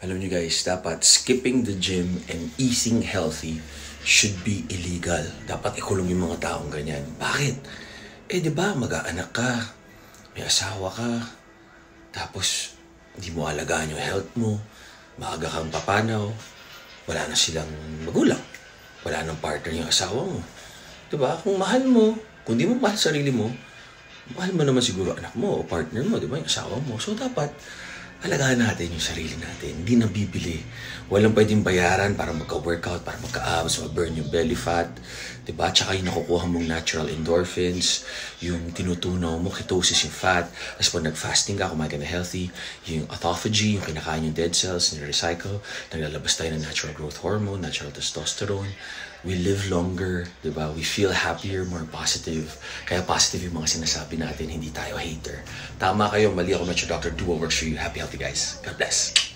Alam niyo guys, dapat skipping the gym and eating healthy should be illegal. Dapat ikulong yung mga taong ganyan. Bakit? Eh, di ba, mag-aanak ka, may asawa ka, tapos hindi mo alagaan yung health mo, maaga kang papanaw, wala na silang magulang, wala nang partner yung asawa mo. Di ba? Kung mahal mo, kung di mo mahal sarili mo, mahal mo naman siguro anak mo o partner mo, di ba? Yung asawa mo. So, dapat alagaan natin yung sarili natin. Hindi nabibili. Walang pwedeng bayaran para magka-workout, para magka-abs, mag-burn yung belly fat. Diba? Tsaka yung nakukuha mong natural endorphins, yung tinutunaw mo, ketosis yung fat. Tapos pag nag-fasting ka, kumain ka na healthy, yung autophagy, yung kinakain yung dead cells, nire-recycle, naglalabas tayo ng natural growth hormone, natural testosterone. We live longer, diba? We feel happier, more positive. Kaya positive yung mga sinasabi natin, hindi tayo hater. Tama kayo, mali ako, Metro Doctor. Do what works for you. Happy, healthy guys. God bless.